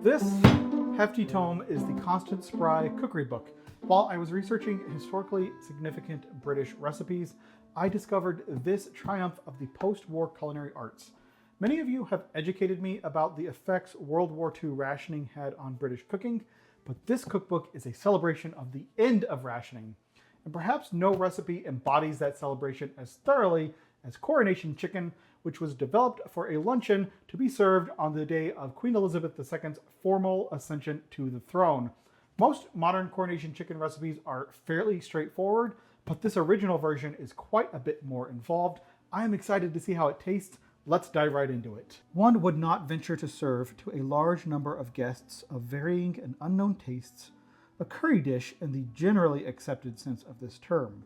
This hefty tome is the Constance Spry Cookery Book. While I was researching historically significant British recipes, I discovered this triumph of the post-war culinary arts. Many of you have educated me about the effects World War II rationing had on British cooking, but this cookbook is a celebration of the end of rationing. And perhaps no recipe embodies that celebration as thoroughly as Coronation Chicken, which was developed for a luncheon to be served on the day of Queen Elizabeth II's formal ascension to the throne. Most modern Coronation Chicken recipes are fairly straightforward, but this original version is quite a bit more involved. I am excited to see how it tastes. Let's dive right into it. One would not venture to serve to a large number of guests of varying and unknown tastes a curry dish in the generally accepted sense of this term.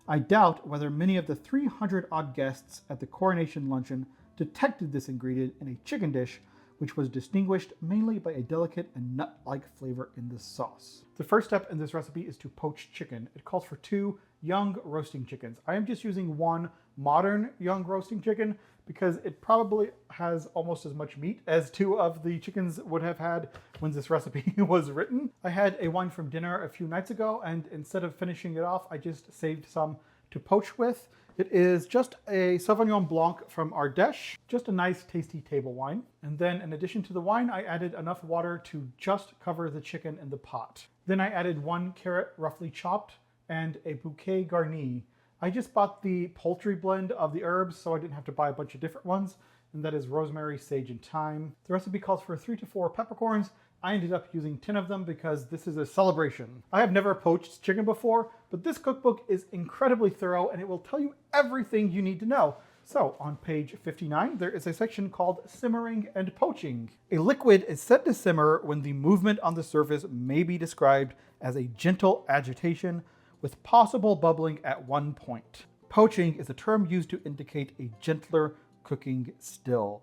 I doubt whether many of the 300-odd guests at the Coronation Luncheon detected this ingredient in a chicken dish, which was distinguished mainly by a delicate and nut-like flavor in the sauce. The first step in this recipe is to poach chicken. It calls for 2 young roasting chickens. I am just using 1 modern young roasting chicken because it probably has almost as much meat as 2 of the chickens would have had when this recipe was written. I had a one from dinner a few nights ago, and instead of finishing it off, I just saved some to poach with. It is just a Sauvignon Blanc from Ardèche, just a nice tasty table wine. And then in addition to the wine, I added enough water to just cover the chicken in the pot. Then I added 1 carrot roughly chopped and a bouquet garni. I just bought the poultry blend of the herbs, so I didn't have to buy a bunch of different ones, and that is rosemary, sage, and thyme. The recipe calls for 3 to 4 peppercorns. I ended up using 10 of them because this is a celebration. I have never poached chicken before, but this cookbook is incredibly thorough and it will tell you everything you need to know. So on page 59, there is a section called Simmering and Poaching. A liquid is set to simmer when the movement on the surface may be described as a gentle agitation with possible bubbling at one point. Poaching is a term used to indicate a gentler cooking still.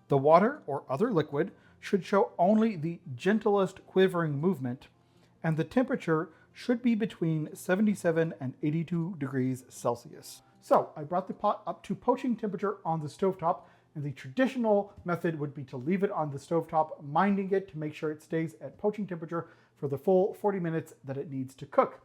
The water or other liquid should show only the gentlest quivering movement, and the temperature should be between 77 and 82 degrees Celsius. So I brought the pot up to poaching temperature on the stovetop, and the traditional method would be to leave it on the stovetop, minding it to make sure it stays at poaching temperature for the full 40 minutes that it needs to cook.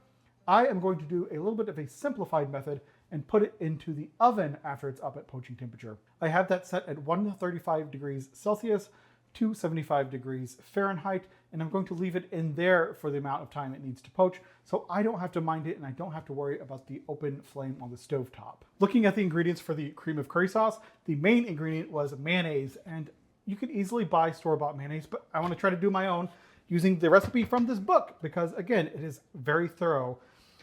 I am going to do a little bit of a simplified method and put it into the oven after it's up at poaching temperature. I have that set at 135 degrees Celsius, 275 degrees Fahrenheit, and I'm going to leave it in there for the amount of time it needs to poach, so I don't have to mind it and I don't have to worry about the open flame on the stovetop. Looking at the ingredients for the cream of curry sauce, the main ingredient was mayonnaise, and you can easily buy store-bought mayonnaise, but I want to try to do my own using the recipe from this book because, again, it is very thorough.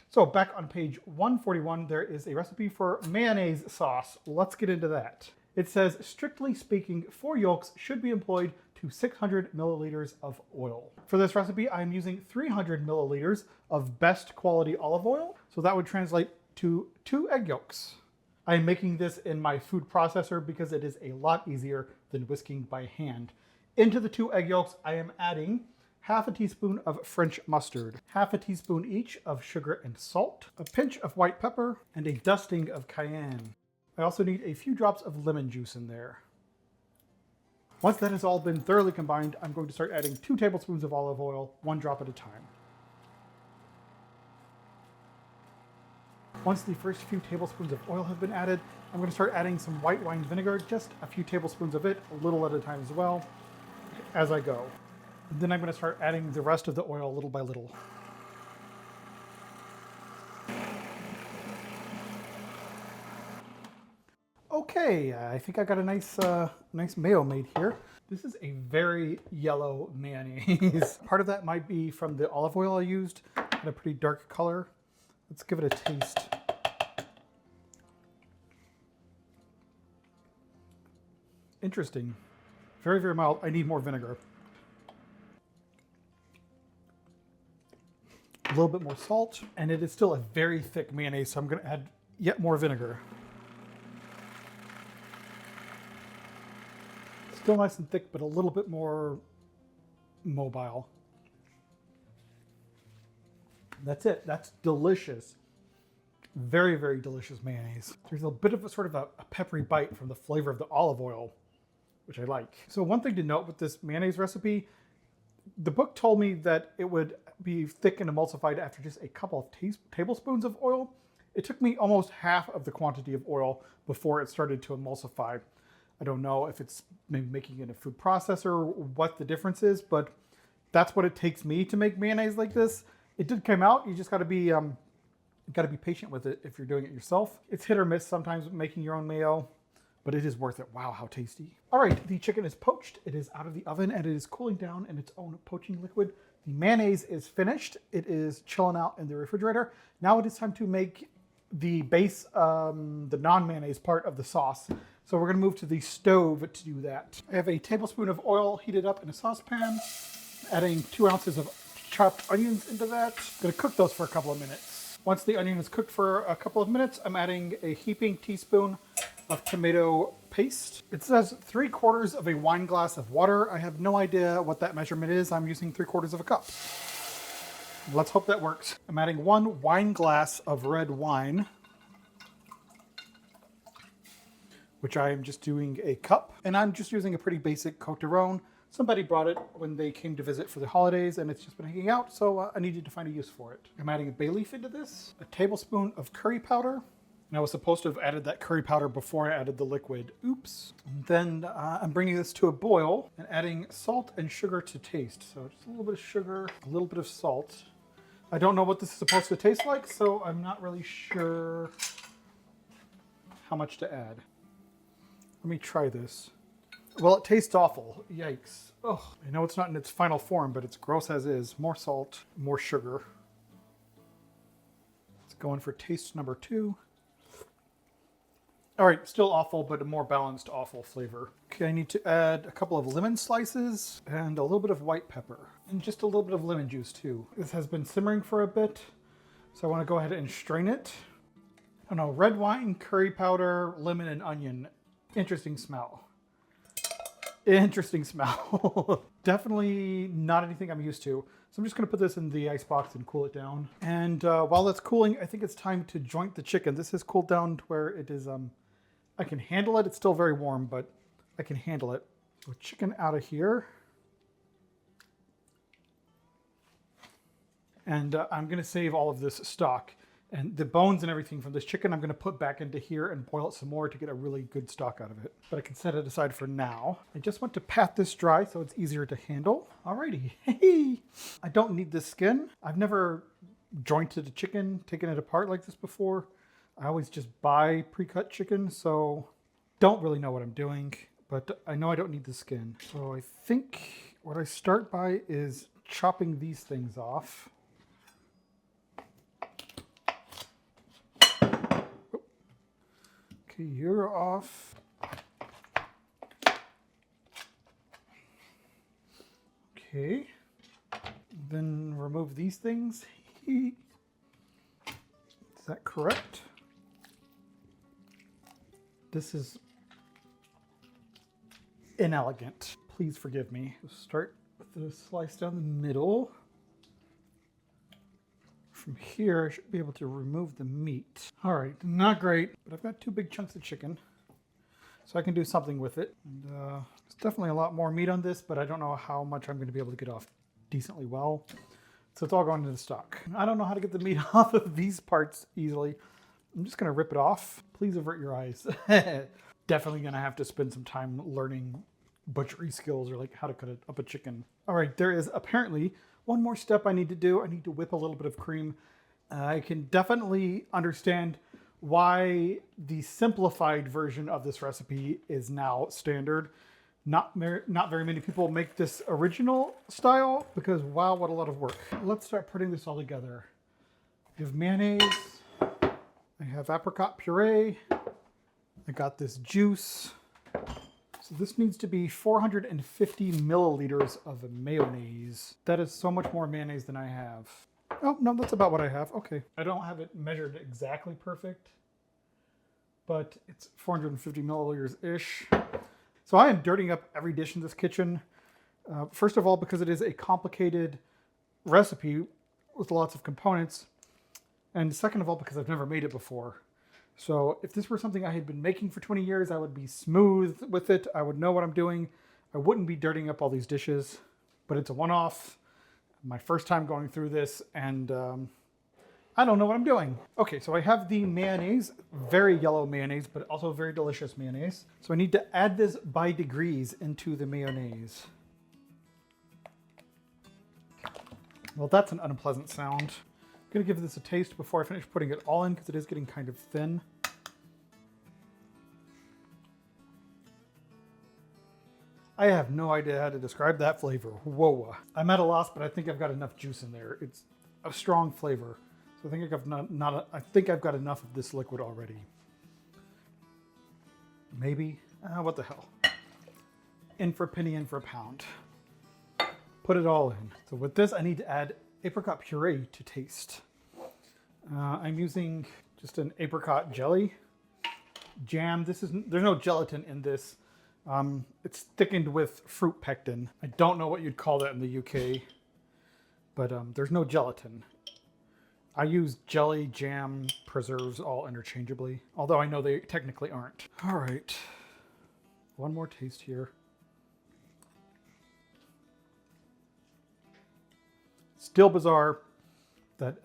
So back on page 141, there is a recipe for mayonnaise sauce. Let's get into that. It says, strictly speaking, 4 yolks should be employed to 600 milliliters of oil. For this recipe, I'm using 300 milliliters of best quality olive oil. So that would translate to 2 egg yolks. I am making this in my food processor because it is a lot easier than whisking by hand. Into the 2 egg yolks, I am adding half a teaspoon of French mustard, half a teaspoon each of sugar and salt, a pinch of white pepper, and a dusting of cayenne. I also need a few drops of lemon juice in there. Once that has all been thoroughly combined, I'm going to start adding 2 tablespoons of olive oil, 1 drop at a time. Once the first few tablespoons of oil have been added, I'm going to start adding some white wine vinegar, just a few tablespoons of it, a little at a time as well, as I go. And then I'm going to start adding the rest of the oil little by little. Okay, I think I got a nice mayo made here. This is a very yellow mayonnaise. Part of that might be from the olive oil I used. Got a pretty dark color. Let's give it a taste. Interesting. Very, very mild. I need more vinegar. A little bit more salt, and it is still a very thick mayonnaise, so I'm going to add yet more vinegar. Still nice and thick, but a little bit more mobile. That's it. That's delicious. Very, very delicious mayonnaise. There's a bit of a sort of a peppery bite from the flavor of the olive oil, which I like. So one thing to note with this mayonnaise recipe, The book told me that it would be thick and emulsified after just a couple of tablespoons of oil. It took me almost half of the quantity of oil before it started to emulsify. I don't know if it's maybe making it in a food processor or what the difference is, but that's what it takes me to make mayonnaise like this. It did come out. You just got to be patient with it if you're doing it yourself. It's hit or miss sometimes making your own mayo, but it is worth it. Wow, how tasty. All right, the chicken is poached. It is out of the oven and it is cooling down in its own poaching liquid. The mayonnaise is finished. It is chilling out in the refrigerator. Now it is time to make the base, the non-mayonnaise part of the sauce. So we're gonna move to the stove to do that. I have a tablespoon of oil heated up in a saucepan, adding 2 ounces of chopped onions into that. I'm gonna cook those for a couple of minutes. Once the onion is cooked for a couple of minutes, I'm adding a heaping teaspoon of tomato paste. It says 3/4 of a wine glass of water. I have no idea what that measurement is. I'm using 3/4 of a cup. Let's hope that works. I'm adding 1 wine glass of red wine, which I am just doing a cup. And I'm just using a pretty basic Cote de Rhone. Somebody brought it when they came to visit for the holidays and it's just been hanging out, so I needed to find a use for it. I'm adding a bay leaf into this, a tablespoon of curry powder. And I was supposed to have added that curry powder before I added the liquid. Oops. And then I'm bringing this to a boil and adding salt and sugar to taste. So just a little bit of sugar, a little bit of salt. I don't know what this is supposed to taste like, so I'm not really sure how much to add. Let me try this. Well, it tastes awful. Yikes. Oh, I know it's not in its final form, but it's gross as is. More salt, more sugar. Let's go in for taste number 2. All right, still awful, but a more balanced awful flavor. Okay, I need to add a couple of lemon slices and a little bit of white pepper and just a little bit of lemon juice too. This has been simmering for a bit, so I want to go ahead and strain it. I don't know, red wine, curry powder, lemon, and onion. Interesting smell. Interesting smell. Definitely not anything I'm used to. So I'm just going to put this in the ice box and cool it down. And while that's cooling, I think it's time to joint the chicken. This has cooled down to where it is, I can handle it. It's still very warm, but I can handle it. So chicken out of here. And I'm going to save all of this stock. And the bones and everything from this chicken, I'm going to put back into here and boil it some more to get a really good stock out of it. But I can set it aside for now. I just want to pat this dry so it's easier to handle. Alrighty. Hey, I don't need this skin. I've never jointed a chicken, taken it apart like this before. I always just buy pre-cut chicken, so don't really know what I'm doing. But I know I don't need the skin. So I think what I start by is chopping these things off. Okay, you're off. Okay. Then remove these things. Is that correct? This is inelegant. Please forgive me. Start with the slice down the middle. From here, I should be able to remove the meat. All right, not great, but I've got 2 big chunks of chicken, so I can do something with it. And there's definitely a lot more meat on this, but I don't know how much I'm going to be able to get off decently well. So it's all going into the stock. I don't know how to get the meat off of these parts easily. I'm just going to rip it off. Please avert your eyes. Definitely going to have to spend some time learning butchery skills or like how to cut up a chicken. All right, there is apparently one more step I need to do. I need to whip a little bit of cream. I can definitely understand why the simplified version of this recipe is now standard. Not very many people make this original style because wow, what a lot of work. Let's start putting this all together. I have mayonnaise. I have apricot puree. I got this juice. So this needs to be 450 milliliters of mayonnaise. That is so much more mayonnaise than I have. Oh, no, that's about what I have. Okay. I don't have it measured exactly perfect, but it's 450 milliliters-ish. So I am dirtying up every dish in this kitchen. First of all, because it is a complicated recipe with lots of components. And second of all, because I've never made it before. So if this were something I had been making for 20 years, I would be smooth with it. I would know what I'm doing. I wouldn't be dirtying up all these dishes. but it's a one-off. My first time going through this, and I don't know what I'm doing. Okay, so I have the mayonnaise, very yellow mayonnaise, but also very delicious mayonnaise. So I need to add this by degrees into the mayonnaise. Well, that's an unpleasant sound. I'm gonna give this a taste before I finish putting it all in because it is getting kind of thin. I have no idea how to describe that flavor. Whoa. I'm at a loss, but I think I've got enough juice in there. It's a strong flavor. So I think I've got enough of this liquid already. Maybe. What the hell? In for a penny, in for a pound. Put it all in. So with this, I need to add apricot puree to taste. I'm using just an apricot jelly jam. There's no gelatin in this. It's thickened with fruit pectin. I don't know what you'd call that in the UK, but there's no gelatin. I use jelly, jam, preserves all interchangeably, although I know they technically aren't. All right, one more taste here. Still bizarre that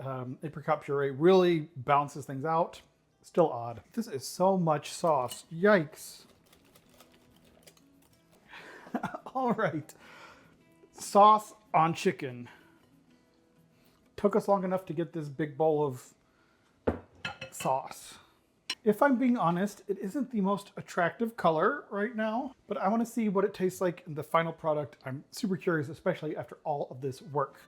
apricot puree really balances things out. Still odd. This is so much sauce. Yikes. All right. Sauce on chicken. Took us long enough to get this big bowl of sauce. If I'm being honest, it isn't the most attractive color right now, but I want to see what it tastes like in the final product. I'm super curious, especially after all of this work.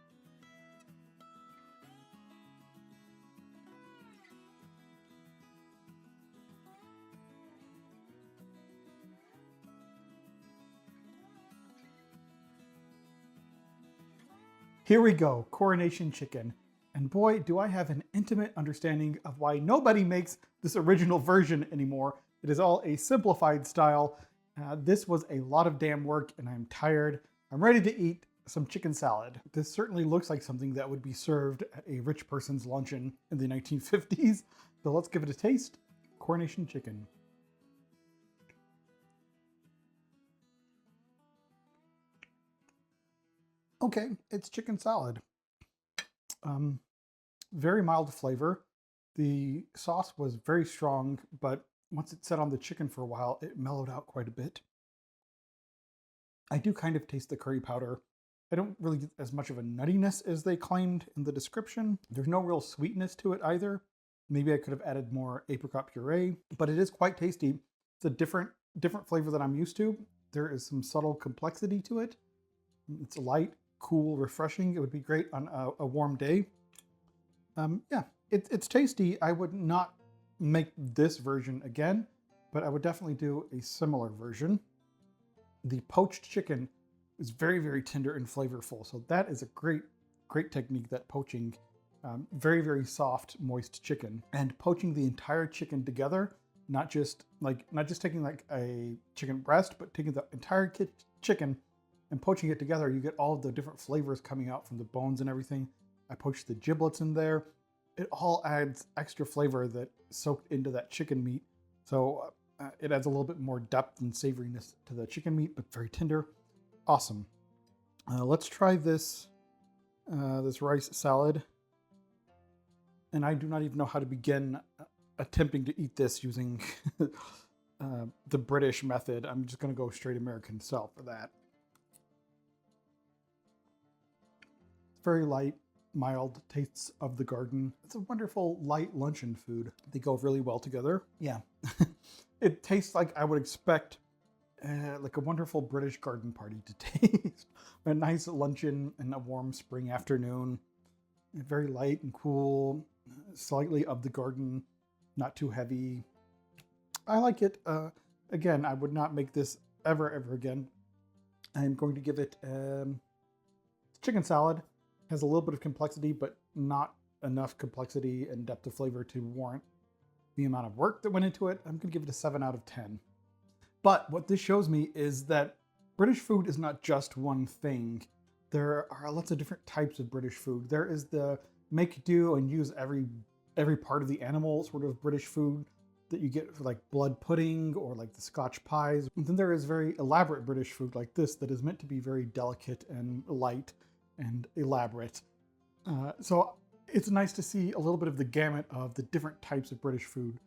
Here we go, Coronation Chicken. And boy, do I have an intimate understanding of why nobody makes this original version anymore. It is all a simplified style. This was a lot of damn work and I'm tired. I'm ready to eat some chicken salad. This certainly looks like something that would be served at a rich person's luncheon in the 1950s. So let's give it a taste. Coronation Chicken. Okay, it's chicken salad. Very mild flavor. The sauce was very strong, but once it set on the chicken for a while, it mellowed out quite a bit. I do kind of taste the curry powder. I don't really get as much of a nuttiness as they claimed in the description. There's no real sweetness to it either. Maybe I could have added more apricot puree, but it is quite tasty. It's a different flavor than I'm used to. There is some subtle complexity to it. It's light, cool, refreshing. It would be great on a warm day. Yeah, it's tasty. I would not make this version again, but I would definitely do a similar version. The poached chicken is very, very tender and flavorful. So that is a great technique, that poaching. Very, very soft, moist chicken. And poaching the entire chicken together, not just taking like a chicken breast, but taking the entire chicken and poaching it together, you get all of the different flavors coming out from the bones and everything. I poached the giblets in there. It all adds extra flavor that soaked into that chicken meat. So it adds a little bit more depth and savoriness to the chicken meat, but very tender. Awesome. Let's try this rice salad. And I do not even know how to begin attempting to eat this using the British method. I'm just going to go straight American style for that. Very light, mild tastes of the garden. It's a wonderful light luncheon food. They go really well together. Yeah, it tastes like I would expect like a wonderful British garden party to taste. A nice luncheon in a warm spring afternoon. Very light and cool, slightly of the garden, not too heavy. I like it. Again, I would not make this ever again. I'm going to give it chicken salad. Has a little bit of complexity, but not enough complexity and depth of flavor to warrant the amount of work that went into it. I'm going to give it a 7 out of 10. But what this shows me is that British food is not just one thing. There are lots of different types of British food. There is the make do and use every part of the animal sort of British food. that you get for like blood pudding or like the Scotch pies. And then there is very elaborate British food like this that is meant to be very delicate and light and elaborate. So it's nice to see a little bit of the gamut of the different types of British food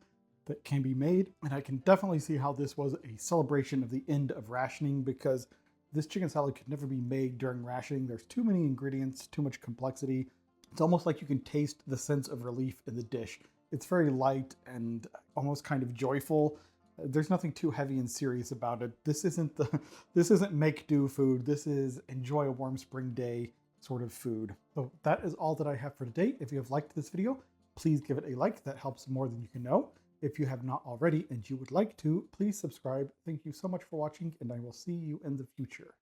that can be made. And I can definitely see how this was a celebration of the end of rationing, because this chicken salad could never be made during rationing. There's too many ingredients, too much complexity. It's almost like you can taste the sense of relief in the dish. It's very light and almost kind of joyful. There's nothing too heavy and serious about it. This isn't make do food. This is enjoy a warm spring day sort of food. So that is all that I have for today. If you have liked this video, please give it a like. That helps more than you can know. If you have not already and you would like to, please subscribe. Thank you so much for watching, and I will see you in the future.